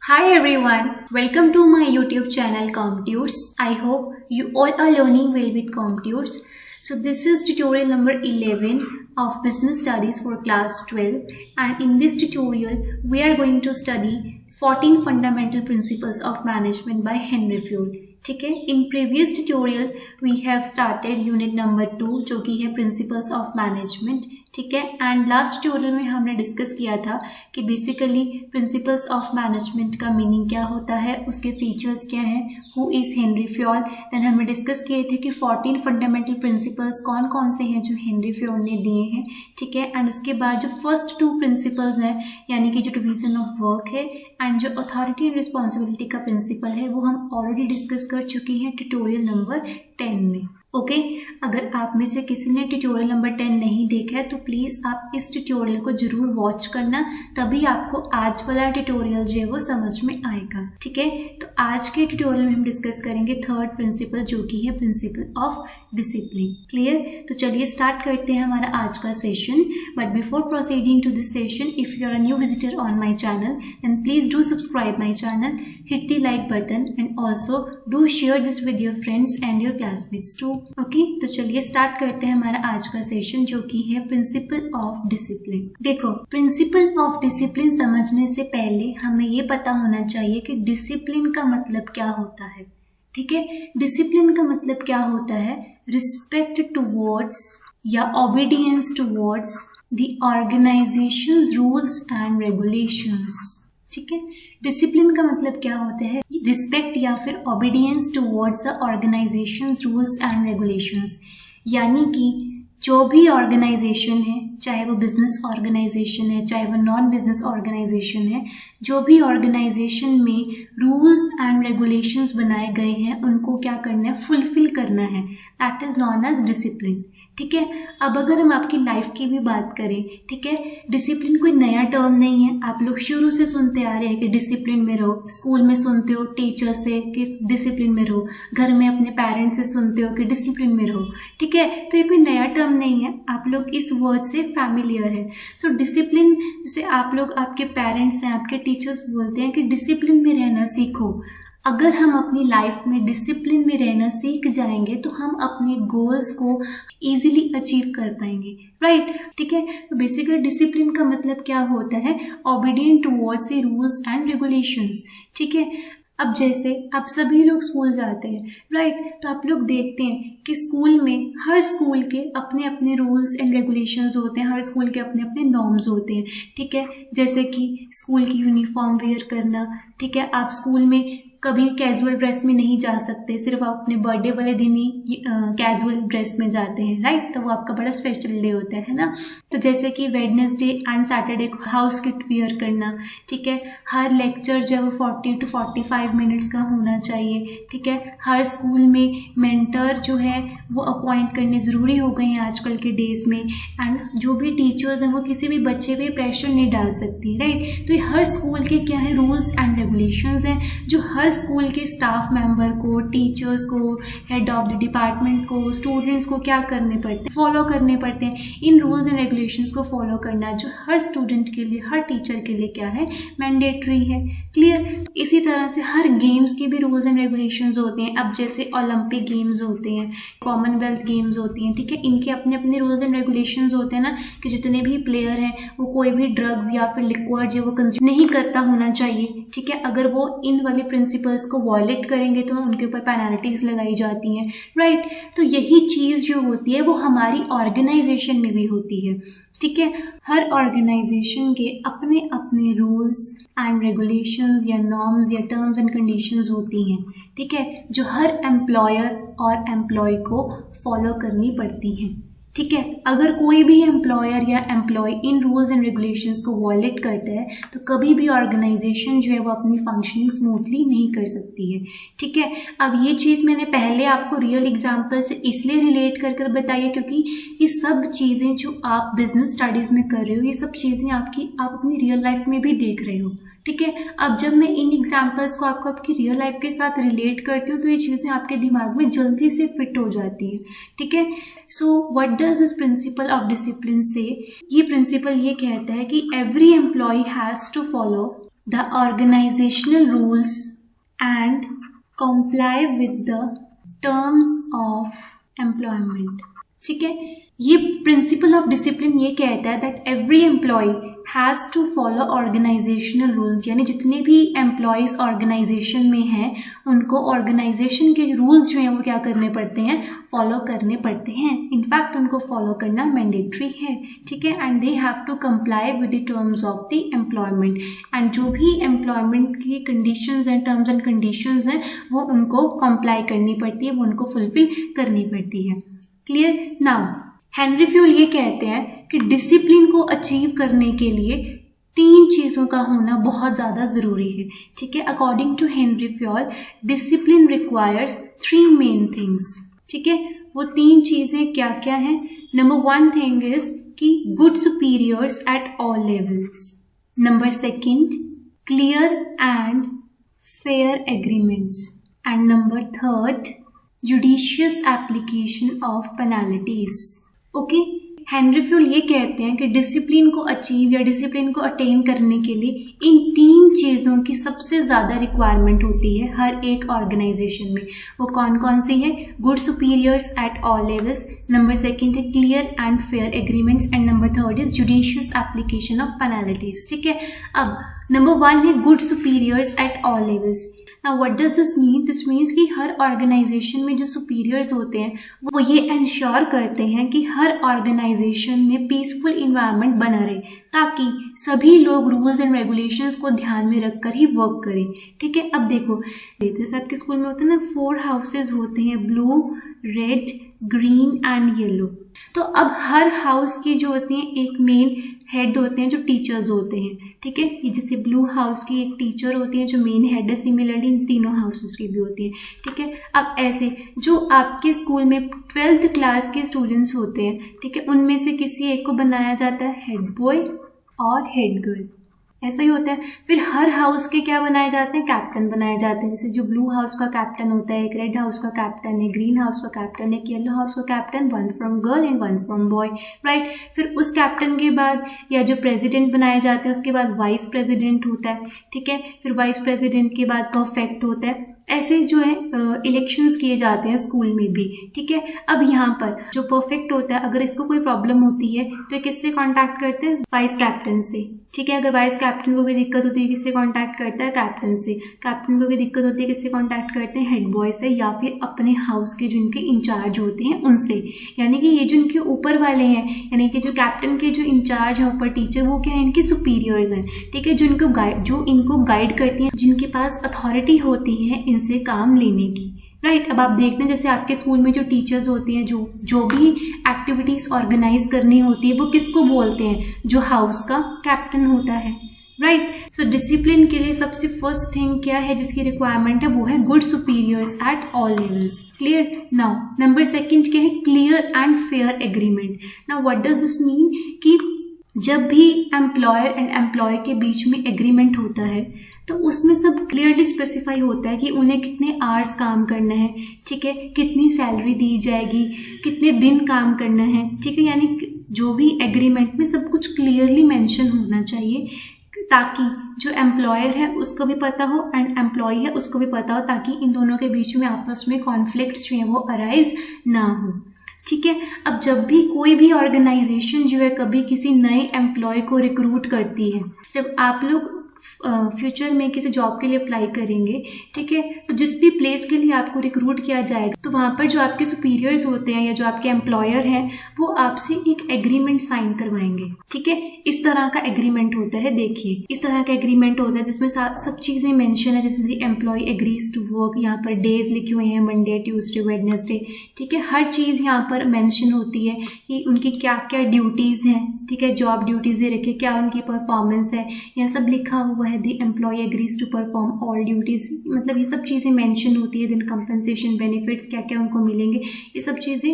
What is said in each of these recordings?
Hi everyone, welcome to my YouTube channel CompTutors. I hope you all are learning well with CompTutors. So this is tutorial number 11 of Business Studies for class 12, and in this tutorial we are going to study 14 fundamental principles of management by Henry Ford. ठीक है, in previous tutorial we have started unit number 2 जो कि है principles of management. ठीक है, and last tutorial में हमने discuss किया था कि बेसिकली प्रिंसिपल्स ऑफ मैनेजमेंट का मीनिंग क्या होता है, उसके फीचर्स क्या हैं, who is Henri Fayol. Then हमने डिस्कस किए थे कि 14 फंडामेंटल प्रिंसिपल्स कौन कौन से हैं जो हेनरी फ्योल ने दिए हैं. ठीक है, एंड उसके बाद जो फर्स्ट 2 प्रिंसिपल्स हैं यानी कि जो डिवीजन ऑफ वर्क है एंड जो अथॉरिटी एंड रिस्पॉन्सिबिलिटी का प्रिंसिपल है वो हम ऑलरेडी डिस्कस कर चुकी हैं ट्यूटोरियल नंबर 10 में. ओके, अगर आप में से किसी ने ट्यूटोरियल नंबर 10 नहीं देखा है तो प्लीज़ आप इस ट्यूटोरियल को जरूर वॉच करना, तभी आपको आज वाला ट्यूटोरियल जो है वो समझ में आएगा. ठीक है, तो आज के ट्यूटोरियल में हम डिस्कस करेंगे थर्ड प्रिंसिपल जो कि है प्रिंसिपल ऑफ डिसिप्लिन. क्लियर? तो चलिए स्टार्ट करते हैं हमारा आज का session. But before proceeding to this session, if you are a new visitor on my channel then please do subscribe my channel, hit the like button and also do share this with your friends and your classmates too. Okay, तो चलिए start करते हैं हमारा आज का session जो कि है प्रिंसिपल ऑफ डिसिप्लिन. देखो, प्रिंसिपल ऑफ डिसिप्लिन समझने से पहले हमें ये पता होना चाहिए कि डिसिप्लिन का मतलब क्या होता है. ठीक है, डिसिप्लिन का मतलब क्या होता है? रिस्पेक्ट टुवर्ड्स या obedience towards the organisations rules and regulations. ठीक है, डिसिप्लिन का मतलब क्या होता है? रिस्पेक्ट या फिर obedience towards the organisations rules and regulations. यानी कि जो भी ऑर्गेनाइजेशन है, चाहे वो बिजनेस ऑर्गेनाइजेशन है चाहे वो नॉन बिजनेस ऑर्गेनाइजेशन है, जो भी ऑर्गेनाइजेशन में रूल्स एंड रेगुलेशंस बनाए गए हैं उनको क्या करना है? फुलफिल करना है. That is non age discipline. ठीक है, अब अगर हम आपकी लाइफ की भी बात करें, ठीक है, डिसिप्लिन कोई नया टर्म नहीं है. आप लोग शुरू से सुनते आ रहे हैं कि डिसिप्लिन में रहो. स्कूल में सुनते हो टीचर से कि डिसिप्लिन में रहो, घर में अपने पेरेंट्स से सुनते हो कि डिसिप्लिन में रहो. ठीक है, तो ये कोई नया टर्म नहीं है, आप लोग इस वर्ड से फैमिलियर है. सो डिसिप्लिन से आप लोग, आपके पेरेंट्स हैं, आपके टीचर्स बोलते हैं कि डिसिप्लिन में रहना सीखो. अगर हम अपनी लाइफ में डिसिप्लिन में रहना सीख जाएंगे तो हम अपने गोल्स को इजीली अचीव कर पाएंगे. राइट? ठीक है, तो बेसिकली डिसिप्लिन का मतलब क्या होता है? Obedient towards the rules and regulations. ठीक है, अब जैसे आप सभी लोग स्कूल जाते हैं, राइट, तो आप लोग देखते हैं कि स्कूल में हर स्कूल के अपने अपने रूल्स एंड रेगुलेशंस होते हैं, हर स्कूल के अपने अपने नॉर्म्स होते हैं. ठीक है, जैसे कि स्कूल की यूनिफॉर्म वेयर करना. ठीक है, आप स्कूल में कभी कैजुअल ड्रेस में नहीं जा सकते, सिर्फ आप अपने बर्थडे वाले दिन ही कैजुअल ड्रेस में जाते हैं. राइट, तो वो आपका बड़ा स्पेशल डे होता है ना. तो जैसे कि वेडनेसडे एंड सैटरडे को हाउस किट वेयर करना. ठीक है, हर लेक्चर जो है वो 40 to 45 मिनट्स का होना चाहिए. ठीक है, हर स्कूल में मेंटर जो है वो अपॉइंट करने ज़रूरी हो गए हैं आजकल के डेज में. एंड जो भी टीचर्स हैं वो किसी भी बच्चे पे प्रेशर नहीं डाल सकती. राइट, तो ये हर स्कूल के क्या है? रूल्स एंड रेगुलेशंस हैं जो हर स्कूल के स्टाफ मेंबर को, टीचर्स को, हेड ऑफ द डिपार्टमेंट को, स्टूडेंट्स को क्या करने पड़ते हैं? फॉलो करने पड़ते हैं. इन रूल्स एंड रेगुलेशंस को फॉलो करना जो हर स्टूडेंट के लिए, हर टीचर के लिए क्या है? मैंडेटरी है. क्लियर? इसी तरह से हर गेम्स के भी रूल्स एंड रेगुलेशंस होते हैं. अब जैसे ओलंपिक गेम्स होते हैं, कॉमनवेल्थ गेम्स होती हैं. ठीक है, इनके अपने अपने रूल्स एंड रेगुलेशंस होते हैं ना, कि जितने भी प्लेयर हैं वो कोई भी ड्रग्स या फिर लिक्विड जो वो कंज्यूम नहीं करता होना चाहिए. ठीक है, अगर वो इन वाले प्रिंसिपल्स को वॉयलेट करेंगे तो उनके ऊपर पेनल्टीज लगाई जाती हैं. राइट, तो यही चीज़ जो होती है वो हमारी ऑर्गेनाइजेशन में भी होती है. ठीक है, हर ऑर्गेनाइजेशन के अपने अपने रूल्स एंड रेगुलेशंस या नॉर्म्स या टर्म्स एंड कंडीशंस होती हैं. ठीक है, जो हर एम्प्लॉयर और एम्प्लॉय को फॉलो करनी पड़ती हैं. ठीक है, अगर कोई भी एम्प्लॉयर या एम्प्लॉय इन रूल्स एंड रेगुलेशंस को वॉयलेट करता है तो कभी भी ऑर्गेनाइजेशन जो है वो अपनी फंक्शनिंग स्मूथली नहीं कर सकती है. ठीक है, अब ये चीज़ मैंने पहले आपको रियल एग्जांपल से इसलिए रिलेट कर बताई है क्योंकि ये सब चीज़ें जो आप बिजनेस स्टडीज़ में कर रहे हो, ये सब चीज़ें आप अपनी रियल लाइफ में भी देख रहे हो. ठीक है, अब जब मैं इन एग्जाम्पल्स को आपकी रियल लाइफ के साथ रिलेट करती हूँ तो ये चीज़ें आपके दिमाग में जल्दी से फिट हो जाती हैं. ठीक है, so what does this principle of discipline से? ये प्रिंसिपल ये कहता है कि every employee has to follow the organizational rules and comply with the terms of employment. ठीक है, ये प्रिंसिपल ऑफ डिसिप्लिन ये कहता है that every employee has to follow organisational rules, यानी जितने भी एम्प्लॉयज़ ऑर्गेनाइजेशन में हैं उनको ऑर्गेनाइजेशन के रूल्स जो हैं वो क्या करने पड़ते हैं, फॉलो करने पड़ते हैं. इनफैक्ट उनको फॉलो करना मैंडेटरी है. ठीक है, and they have to comply with the terms of the employment. And जो भी एम्प्लॉयमेंट की कंडीशंस हैं, टर्म्स एंड कंडीशंस हैं, वो उनको कंप्लाई करनी पड़ती है, वो उनको फुलफिल करनी पड़ती है. क्लियर. नाउ हेनरी फ्यूल ये कहते हैं कि डिसिप्लिन को अचीव करने के लिए 3 चीज़ों का होना बहुत ज़्यादा ज़रूरी है. ठीक है, according to Henri Fayol discipline requires 3 main things. ठीक है, वो 3 चीज़ें क्या क्या हैं. नंबर 1 थिंग इज कि good superiors at all levels. Number 2 clear and fair agreements. And number 3 judicious application of penalties. Okay, Henri Fayol ये कहते हैं कि डिसिप्लिन को अचीव या डिसिप्लिन को अटेन करने के लिए इन 3 चीज़ों की सबसे ज़्यादा रिक्वायरमेंट होती है हर एक ऑर्गेनाइजेशन में. वो कौन कौन सी है? Good superiors at all levels. Number 2 है clear and fair agreements. And number 3 is judicious application of penalties. ठीक है, अब नंबर 1 है good superiors at all levels. Now what does this mean? This means कि हर ऑर्गेनाइजेशन में जो superiors होते हैं वो ये इंश्योर करते हैं कि हर ऑर्गेनाइजेशन में पीसफुल इन्वायरमेंट बना रहे ताकि सभी लोग रूल्स एंड रेगुलेशंस को ध्यान में रखकर ही वर्क करें. ठीक है, अब देखो जैसे आपके स्कूल में होते हैं ना 4 हाउसेज होते हैं, blue, red, green and yellow. तो अब हर हाउस की जो होती हैं एक मेन हेड होते हैं जो टीचर्स होते हैं. ठीक है, ये जैसे ब्लू हाउस की एक टीचर होती है जो मेन हेड है, सिमिलरली इन तीनों हाउसेस की भी होती है. ठीक है, अब ऐसे जो आपके स्कूल में 12th क्लास के स्टूडेंट्स होते हैं, ठीक है, उनमें से किसी एक को बनाया जाता है हेड बॉय और हेड गर्ल. ऐसा ही होता है. फिर हर हाउस के क्या बनाए जाते हैं? कैप्टन बनाए जाते हैं. जैसे जो ब्लू हाउस का कैप्टन होता है, एक रेड हाउस का कैप्टन है, ग्रीन हाउस का कैप्टन है, येलो हाउस का captain, 1 from girl and 1 from boy. Right. फिर उस कैप्टन के बाद या जो प्रेसिडेंट बनाए जाते हैं उसके बाद वाइस प्रेसिडेंट होता है. ठीक है, फिर वाइस प्रेसिडेंट के बाद परफेक्ट होता है. ऐसे जो है इलेक्शंस किए जाते हैं स्कूल में भी. ठीक है, अब यहाँ पर जो परफेक्ट होता है अगर इसको कोई प्रॉब्लम होती है तो किससे कांटेक्ट करते हैं? वाइस कैप्टन से. ठीक है, अगर वाइस कैप्टन को कोई दिक्कत होती है किससे कांटेक्ट करता है? कैप्टन से. कैप्टन को कोई दिक्कत होती है किससे कांटेक्ट करते हैं? हेड बॉय से, या फिर अपने हाउस के जो इनके इंचार्ज होते हैं उनसे. यानी कि ये जो इनके ऊपर वाले हैं, यानी कि जो कैप्टन के जो इंचार्ज हैं ऊपर टीचर, वो क्या है? इनके सुपीरियर्स हैं. ठीक है, जो इनको गाइड करती हैं, जिनके पास अथॉरिटी होती है इनसे काम लेने की. राइट. अब आप देखते हैं जैसे आपके स्कूल में जो टीचर्स होती हैं जो भी एक्टिविटीज़ ऑर्गेनाइज करनी होती है वो किसको बोलते हैं? जो हाउस का कैप्टन होता है. राइट. सो डिसिप्लिन के लिए सबसे फर्स्ट थिंग क्या है जिसकी रिक्वायरमेंट है? वो है good superiors at all levels. Clear. Now number 2 क्या है? Clear and fair agreement. Now what does this mean कि जब भी एम्प्लॉयर एंड एम्प्लॉय के बीच में एग्रीमेंट होता है तो उसमें सब क्लियरली स्पेसिफाई होता है कि उन्हें कितने आवर्स काम करना है. ठीक है, कितनी सैलरी दी जाएगी, कितने दिन काम करना है. ठीक है, यानी जो भी एग्रीमेंट में सब कुछ क्लियरली मेंशन होना चाहिए ताकि जो एम्प्लॉयर है उसको भी पता हो एंड एम्प्लॉय है उसको भी पता हो, ताकि इन दोनों के बीच में आपस में कॉन्फ्लिक्ट्स जो हैं वो अराइज ना हो. ठीक है, अब जब भी कोई भी ऑर्गेनाइजेशन जो है कभी किसी नए एम्प्लॉय को रिक्रूट करती है, जब आप लोग फ्यूचर में किसी जॉब के लिए अप्लाई करेंगे, ठीक है, तो जिस भी प्लेस के लिए आपको रिक्रूट किया जाएगा तो वहाँ पर जो आपके सुपीरियर्स होते हैं या जो आपके एम्प्लॉयर हैं वो आपसे एक एग्रीमेंट साइन करवाएंगे. ठीक है, इस तरह का एग्रीमेंट होता है. देखिए, इस तरह का एग्रीमेंट होता है जिसमें सब चीज़ें मेंशन है. जैसे दी एम्प्लॉय एग्रीज टू वर्क, यहाँ पर डेज लिखे हुए हैं, मंडे, ट्यूसडे, वेडनेसडे. ठीक है, हर चीज़ यहाँ पर मेंशन होती है कि उनकी क्या क्या ड्यूटीज़ हैं. ठीक है, जॉब ड्यूटीज़ ये रखे, क्या उनकी परफॉर्मेंस है, यह सब लिखा हुआ है. The employ agrees to perform all duties, मतलब ये सब चीज़ें मेंशन होती है. देन कंपनसेशन, बेनिफिट्स क्या क्या उनको मिलेंगे, ये सब चीज़ें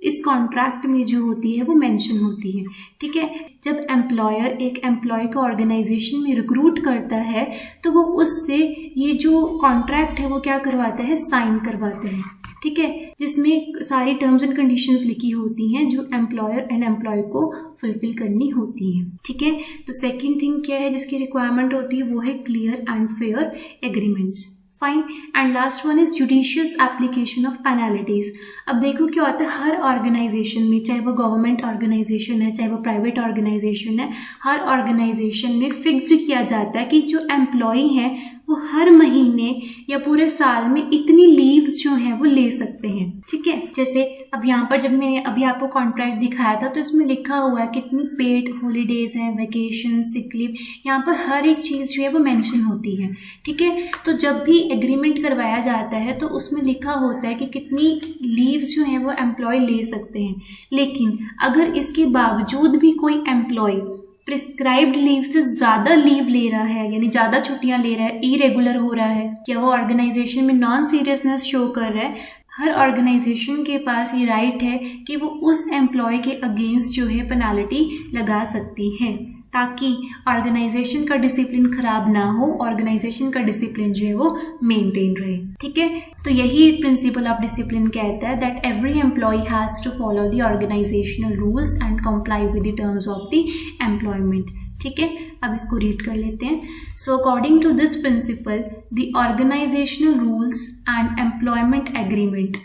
इस कॉन्ट्रैक्ट में जो होती है वो मेंशन होती है. ठीक है, जब एम्प्लॉयर एक एम्प्लॉय को ऑर्गेनाइजेशन में रिक्रूट करता है तो वो उससे ये जो कॉन्ट्रैक्ट है वो क्या करवाता है? साइन करवाता है. ठीक है, जिसमें सारी टर्म्स एंड कंडीशंस लिखी होती हैं जो एम्प्लॉयर एंड एम्प्लॉय को फुलफिल करनी होती हैं। ठीक है, तो सेकेंड थिंग क्या है जिसकी रिक्वायरमेंट होती है, वो है clear and fair agreements. Fine. And last one is judicious application of penalties. अब देखो क्या होता है, हर ऑर्गेनाइजेशन में, चाहे वो गवर्नमेंट ऑर्गेनाइजेशन है चाहे वो प्राइवेट ऑर्गेनाइजेशन है, हर ऑर्गेनाइजेशन में फिक्स्ड किया जाता है कि जो एम्प्लॉय हैं वो हर महीने या पूरे साल में इतनी लीव्स जो हैं वो ले सकते हैं। ठीक है, जैसे अब यहाँ पर जब मैंने अभी आपको कॉन्ट्रैक्ट दिखाया था तो इसमें लिखा हुआ है कितनी पेड हॉलीडेज हैं, वेकेशन, सिक लीव, यहाँ पर हर एक चीज़ जो है वो मेंशन होती है। ठीक है, तो जब भी एग्रीमेंट करवाया जाता है तो उसमें लिखा होता है कि कितनी लीव्स जो हैं वो एम्प्लॉय ले सकते हैं। लेकिन अगर इसके बावजूद भी कोई एम्प्लॉय प्रिस्क्राइब्ड लीव से ज़्यादा लीव ले रहा है, यानी ज़्यादा छुट्टियां ले रहा है, इरेगुलर हो रहा है, या वो ऑर्गेनाइजेशन में नॉन सीरियसनेस शो कर रहा है, हर ऑर्गेनाइजेशन के पास ये राइट है कि वो उस एम्प्लॉय के अगेंस्ट जो है पेनाल्टी लगा सकती है, ताकि ऑर्गेनाइजेशन का डिसिप्लिन खराब ना हो, ऑर्गेनाइजेशन का डिसिप्लिन जो है वो मेंटेन रहे। ठीक है, तो यही प्रिंसिपल ऑफ डिसिप्लिन कहता है that every employee has to follow the organisational rules and comply with the terms of the employment. ठीक है, अब इसको रीड कर लेते हैं। So according to this principle the organisational rules and employment agreement,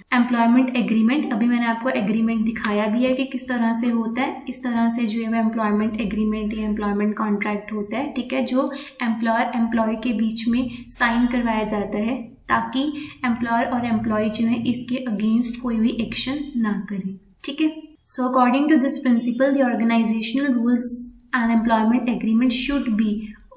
अभी मैंने आपको एग्रीमेंट दिखाया भी है कि किस तरह से होता है, इस तरह से जो है वो एम्प्लॉयमेंट एग्रीमेंट या एम्प्लॉयमेंट कॉन्ट्रैक्ट होता है। ठीक है, जो एम्प्लॉयर एम्प्लॉय के बीच में साइन करवाया जाता है ताकि एम्प्लॉयर और एम्प्लॉय जो है इसके अगेंस्ट कोई भी एक्शन ना करे। ठीक है, so according to this principle the organisational rules and employment agreement should be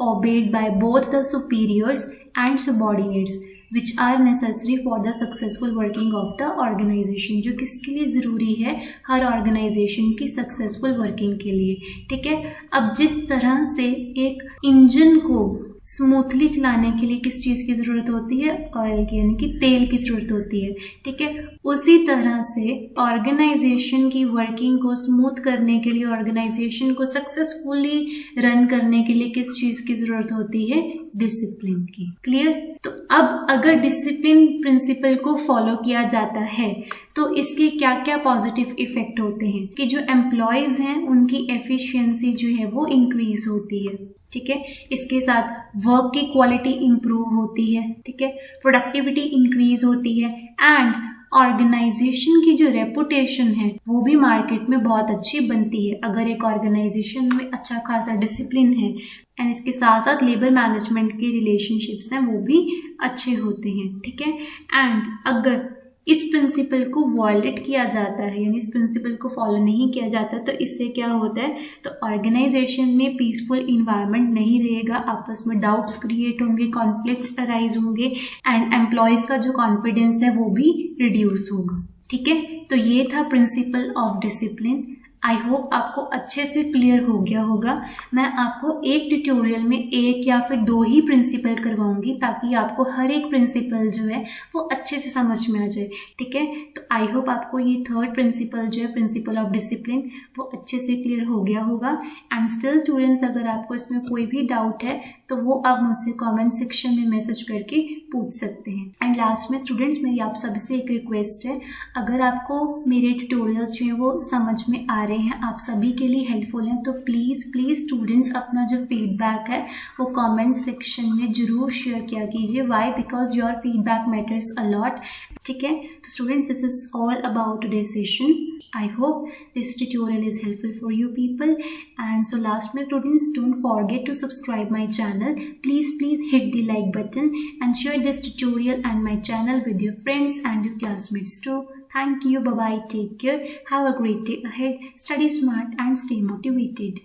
obeyed by both the superiors and subordinates which are necessary for the successful working of the organization। जो किसके लिए ज़रूरी है, हर organisation की successful working के लिए। ठीक है, अब जिस तरह से एक इंजन को स्मूथली चलाने के लिए किस चीज़ की ज़रूरत होती है, ऑयल की, यानी कि तेल की ज़रूरत होती है। ठीक है, उसी तरह से ऑर्गेनाइजेशन की वर्किंग को स्मूथ करने के लिए, ऑर्गेनाइजेशन को सक्सेसफुली रन करने के लिए किस चीज़ की ज़रूरत होती है, डिसिप्लिन की। क्लियर? तो अब अगर डिसिप्लिन प्रिंसिपल को फॉलो किया जाता है तो इसके क्या क्या पॉजिटिव इफेक्ट होते हैं कि जो एम्प्लॉयज हैं उनकी एफिशिएंसी जो है वो इंक्रीज होती है। ठीक है, इसके साथ वर्क की क्वालिटी इंप्रूव होती है। ठीक है, प्रोडक्टिविटी इंक्रीज होती है एंड ऑर्गेनाइजेशन की जो रेपुटेशन है वो भी मार्केट में बहुत अच्छी बनती है अगर एक ऑर्गेनाइजेशन में अच्छा खासा डिसिप्लिन है एंड इसके साथ साथ लेबर मैनेजमेंट के रिलेशनशिप्स हैं वो भी अच्छे होते हैं। ठीक है, एंड अगर इस प्रिंसिपल को वॉयलेट किया जाता है, यानी इस प्रिंसिपल को फॉलो नहीं किया जाता, तो इससे क्या होता है, तो ऑर्गेनाइजेशन में पीसफुल इन्वायरमेंट नहीं रहेगा, आपस में डाउट्स क्रिएट होंगे, कॉन्फ्लिक्ट्स अराइज होंगे एंड एम्प्लॉयज़ का जो कॉन्फिडेंस है वो भी रिड्यूस होगा। ठीक है, तो ये था principal of discipline. I hope आपको अच्छे से क्लियर हो गया होगा। मैं आपको एक ट्यूटोरियल में एक या फिर दो ही प्रिंसिपल करवाऊंगी ताकि आपको हर एक प्रिंसिपल जो है वो अच्छे से समझ में आ जाए। ठीक है, तो आई होप आपको ये थर्ड प्रिंसिपल जो है प्रिंसिपल ऑफ डिसिप्लिन वो अच्छे से क्लियर हो गया होगा। एंड स्टिल स्टूडेंट्स, अगर आपको इसमें कोई भी डाउट है तो वो आप मुझसे कॉमेंट सेक्शन में मैसेज करके पूछ सकते हैं। एंड लास्ट में स्टूडेंट्स, मेरी आप सभी से एक रिक्वेस्ट है, अगर आपको मेरे ट्यूटोरियल्स जो हैं वो समझ में आ रहे हैं, आप सभी के लिए हेल्पफुल हैं, तो प्लीज़ स्टूडेंट्स अपना जो फीडबैक है वो कमेंट सेक्शन में ज़रूर शेयर किया कीजिए। Why? Because your feedback matters a lot. ठीक है, तो students, this is all about today session. I hope this tutorial is helpful for you people. And so last my students, don't forget to subscribe my channel. Please hit the like button and share this tutorial and my channel with your friends and your classmates too. Thank you. Bye bye. Take care. Have a great day ahead. Study smart and stay motivated.